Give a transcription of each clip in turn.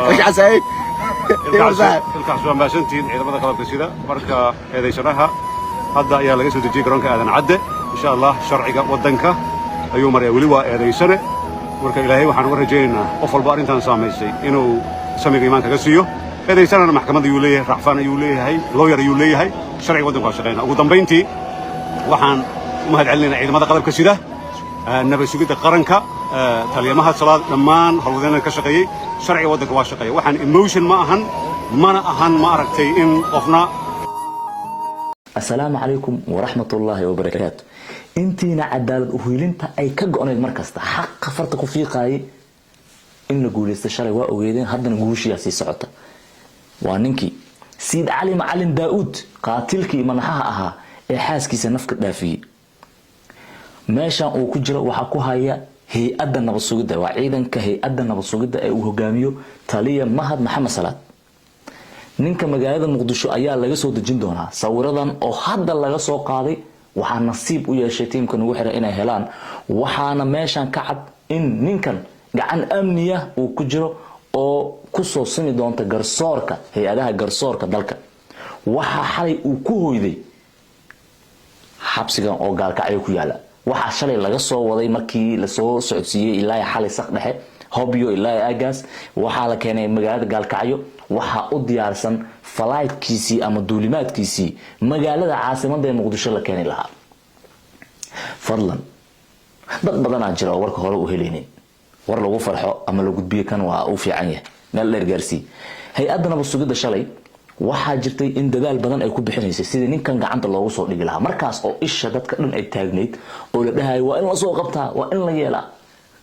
وش عساي الكاس waa maasantiin ciidamada qalabka sida marka eedeysanaha hadda ayaa laga soo dejiyay garoonka aadan cadde insha Allah sharciga wadanka ayuu maray wali waa eedeysane marka ilaahay waxaan uga rajaynaynaa qof walba arintan saameysay inuu samiga iimaanka ka siiyo eedeysanana maxkamadda ayuu leeyahay racfaan ayuu leeyahay lawyer ayuu leeyahay sharciga wadanka waa shaqeynaa ugu dambeyntii waxaan u mahadcelinaynaa ciidamada qalabka sida nabad sugidda qaranka taliyamaha salaad dhammaan howlwadeenada ka shaqeeyay sharciga wadanka waa shaqeeya waxaan emotion ma ahan mana ahan ma aragtay in qofna السلام عليكم ورحمة الله وبركاته انتينا عدالة وهيلينتا اي كغونيد markasta xaq farta ku fiiqay in la guuleysto shalay waa ogeedeen haddana guushiya sii socota waa ninkii Siid Cali Macalin Daawud qaatilkii manaxaha ahaa ee xaaskiisa nafka dhaafiyay meeshan uu ku jiro waxa ku haya hay'adda nabad sugidda waa ciidanka hay'adda nabad sugidda ee uu hogaamiyo taliya Mahad Maxamed Salaad ninka magaalada Muqdisho ayaa laga soo dejin doonaa sawiradan oo hadda laga soo qaaday waxaa nasiib u yeeshay tiimka ugu xiran inay helaan waxaana meeshan ka cad in ninkan gacan amniya uu ku jiro oo ku soo simi doonta garsoorka hay'adaha garsoorka dalka waxa xalay uu ku hooyday xabsigan oo gaalkacyo ku yaala waxa shalay laga soo waday markii la soo socodsiiyay ilaa xalay saq dhexe hobyo ilaa agaas waxa la keenay magaalada gaalkacyo waxa u diyaarsan flightkiisii ama duulimaadkiisii magaalada caasimadda ee Muqdisho la keenay lahaa fadlan dad badan aan jira warka hore u heleynay war lagu farxo ama lagu gudbiyo kan waa u fiican yahay meel dheer gaarsii hay'adda nabad sugidda shalay waxa jirtay in dadaal badan ay ku bixinaysay sidii ninkan gacanta loogu soo dhigi lahaa markaas oo isha dadka dhan ay taagneyd oo la dhahay waa in la soo qabtaa waa in la yeelaa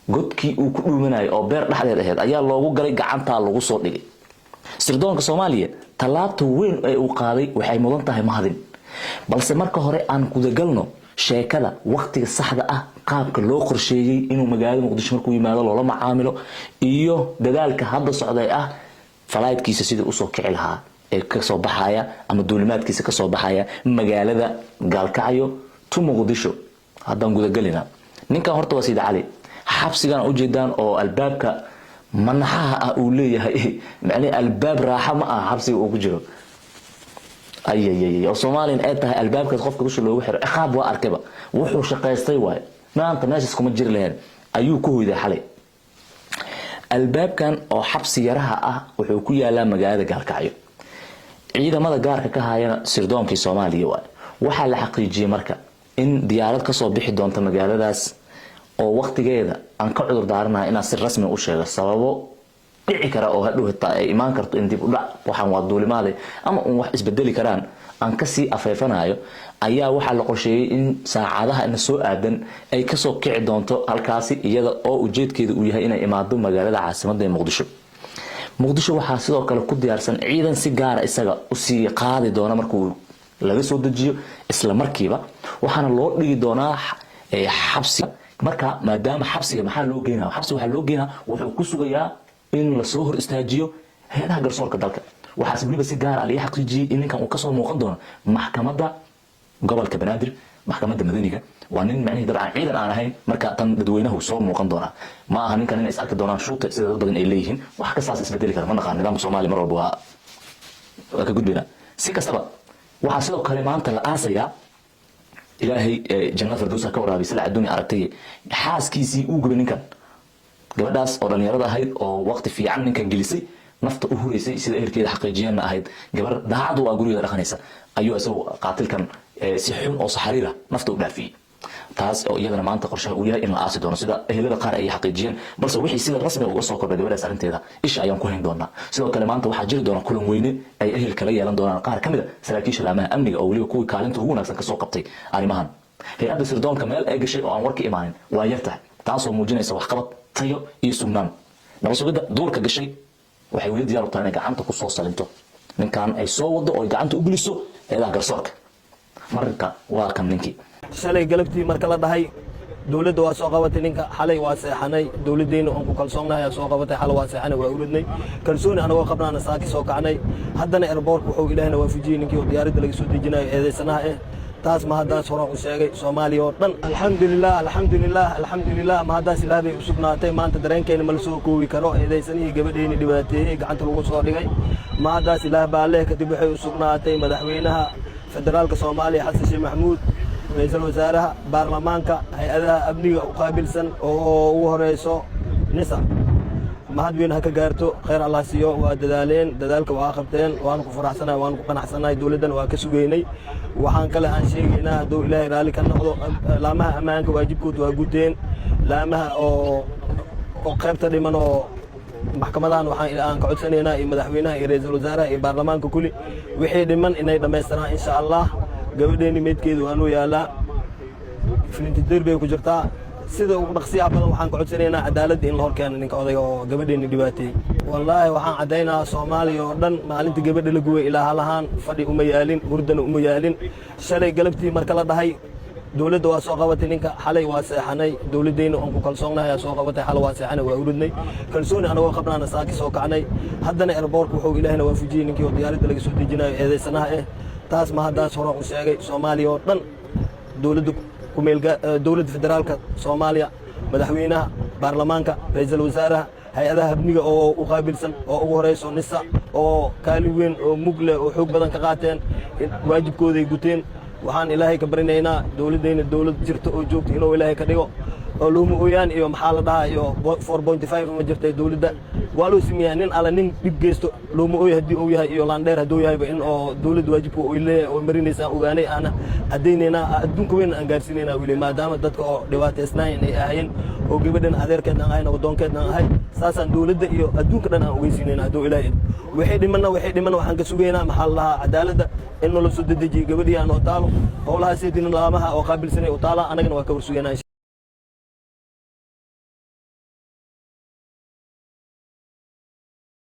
godkii uu ku dhuumanay oo beer dhaxdeed ahayd ayaa loogu galay gacanta lagu soo dhigay sirdoonka Soomaaliya talaabta weyn ee uu qaaday waxay mudan tahay mahadin balse marka hore aan guda galno sheekada waqtiga saxda ah qaabka loo qorsheeyay inuu magaalada Muqdisho markuu yimaado loola macaamilo iyo dadaalka hadda socday ah flightkiisa sidii u soo kici lahaa ee ka soo baxaya ama duulimaadkiisa ka soo baxaya magaalada gaalkacyo to Muqdisho haddaan guda galina ninka horta waa Siid Cali xabsigan u jeedaan oo albaabka manaxaha uu leeyahay macna albaab raaxa ma ah xabsiga uu ku jiro ay oo Soomaaliyan ay tahay albaabka qofka dusha loogu xiro iqaab waa arkaba wuxuu shaqaystay waay maanta meeshaas kuma jiri lahayn ayuu ku hoyday xalay albaabkan oo xabsi yaraha ah wuxuu ku yaalaa magaalada gaalkacyo ciidamada gaarka ka hayana sirdoonkii Soomaaliya waxa la xaqiijiyay marka in diyaarad ka soo bixi doonto magaaladaas oo waqtigeeda aan ka cudur daaranahay inaan si rasmi u sheego sababo dhici kara oo hadhow xitaa ay imaan karto in dib u dhac waxaan waa duulimaaday ama wax isbedeli karaan aan ka sii afeefanayo ayaa waxa la qorsheeyay in saacadaha in soo aadan ay ka soo kici doonto halkaasi iyada oo ujeedkeedu uu yahay inay imaado magaalada caasimadda ee Muqdisho waxaa sidoo kale ku diyaarsan ciidan si gaar ah isaga u sii qaadi doona markuu laga soo dejiyo isla markiiba waxaana loo dhigi doonaa xabsi marka maadaama xabsiga maxaa loo geenaa xabsi waxa loo geenaa wuxuu ku sugayaa in la soo hor istaajiyo hay'adaha garsoorka dalka waxa waliba si gaar ah la xaqiijiyay in ninkan uu ka soo muuqan doono maxkamadda gobolka Banaadir maxkamadda madaniga waa nin macnaheedu dabcan ciidan aan ahayn marka tan dadweynaha soo muuqan doona ma aha ninkan inay is arki doonaan shuuta sida dad badan ay leeyihiin wax ka saas isbedeli kara ma naqaan nidaamka Soomaaliya mar walba waa ka gudbina si kastaba waxa sidoo kale maanta la aasayaa ilaahay jannada firdawsa ka waraabi sala adduunyo aragtay xaaskiisii uu gubay ninkan gabadhaas oo dhalinyarada ahayd oo waqti fiican ninkan gelisay nafta u hureysay sida ehelkeeda xaqiijiyana ahayd gabar daacad oo guriga dhaqanaysa ayuu asoo qaatilkan si xun oo saxariira nafta u dhaafiyay taas oo iyadana maanta qorshaha uu yahay in la aasi doono sida ehelada qaar ay xaqiijiyeen balse wixii sida rasmi ah uga soo kordhay gabadhaas arinteeda isha ayaan ku hayn doonaa sidoo kale maanta waxaa jiri doona kulan weyne ay ehel kala yeelan doonaan qaar kamid ah saraakiisha laamaha amniga oo waliba kuwii kaalinta ugu wanaagsan ka soo qabtay arrimahan hay'adda sirdoonka meel ay gashay oo aan warka imaanin waa yartahay taasoo muujinaysa waxqabad tayo iyo sugnaan nabad sugidda duurka gashay waxay weli diyaar u tahay inay gacanta ku soo salinto ninkan ay soo wado oo gacanta u geliso hay'adaha garsoorka marka waa kan ninkii shalay galabtii marka la dhahay dawladda waa soo qabatay ninka xalay waa seexanay dawladdeena oo ku kalsoonahay soo qabatay xalay waa seexanay waa uridnay kalsooni anaga qabnaana saaki soo kacnay haddana airport wuxuu ilaahna waafajiyay ninkii oo diyaaradda laga soo dejinayo eedeysanaha taas ma haddaas horaan u sheegay soomaaliya oo dhan alxamdulilah ma haddaas ilaah bay u sugnaatay maanta dareenkeena ma la soo koobi karo eedaysanihii gabadheeni dhibaateeyey gacanta lagu soo dhigay ma haddaas ilaah baa leh kadib waxay u sugnaatay madaxweynaha federaalka soomaaliya xasan sheekh maxamuud ra'iisul wasaaraha baarlamaanka hay-adaha amniga u qaabilsan oo ugu horeyso nisa mahad weyn ha ka gaarto khayr allah siiyo waa dadaaleen dadaalka waa qabteen waan ku faraxsanahay waan ku qanacsanahay dawladdan waa ka sugeynay waxaan kale aan sheegaynaa hadduu ilaahay raalli ka noqdo laamaha ammaanka waajibkooda waa guteen laamaha oo qaybta dhiman oo maxkamadahan waxaan ka codsanaynaa iyo madaxweynaha iyo ra'iisul wasaaraha iyo baarlamaanka kulli wixii dhiman inay dhammaystiraan insha allah gabadheeni meydkeedu waa noo yaalaa filintideer bay ku jirtaa sida ugu dhaqsiyaha badan waxaan ka codsanaynaa cadaaladda in la hor keeno ninka odayga oo gabadheeni dhibaateeyey wallaahi waxaan caddaynayaa soomaaliya oo dhan maalinta gabadha la guway ilaa halahaan fadhi uma yaalin hurdana uma yaalin shalay galabtii marka la dhahay dawladda waa soo qabatay ninka xalay waa seexanay dawladdeenna oon ku kalsoonnahay aa soo qabatay xal waa seexanay waa uridnay kalsooni anagoo qabnaana saaki soo kacnay haddana airboortka wuxuu ilaahina waafujiyey ninkii oo diyaaradda laga soo dejinayo eedaysanaha taas ma haddaas horaan u sheegay soomaaliya oo dhan dawladda federaalka soomaaliya madaxweynaha baarlamaanka ra'iisul wasaaraha hay-adaha amniga oo u qaabilsan oo ugu horeyso nisa oo kaalin weyn oo mug leh oo xoog badan ka qaateen waajibkooday guteen waxaan ilaahay ka barinaynaa dawladdeenna dawlad jirta oo joogta inuu ilaahay ka dhigo oo looma ooyaan iyo maxaa la dhahaa iyo 4.5 ma jirtay dawladda waa loo sameeyaa nin alla nin dhib geysto looma ooy haddii uu yahay iyo laandheer hadduu yahayba in oo dawladda waajibka oo leeyahay oo marinaysaa ogaanay aana caddaynaynaa adduunka weyn aan gaarsiinaynaa weli maadaama dadka oo dhibaataysnaayeen ay ahaayeen oo gabadhan adeerkeed aan ahayn oo doonkeed aan ahay saasaan dawladda iyo adduunka dhan aan ogeysiinaynaa hadduu ilaahay waxay dhimanna waxaan ka sugaynaa maxaa la dhahaa cadaaladda in nala soo dedejiyo gabadhii aan oo taalo howlahaas idin laamaha oo qaabilsanay oo taala anagana waa ka warsugaynaa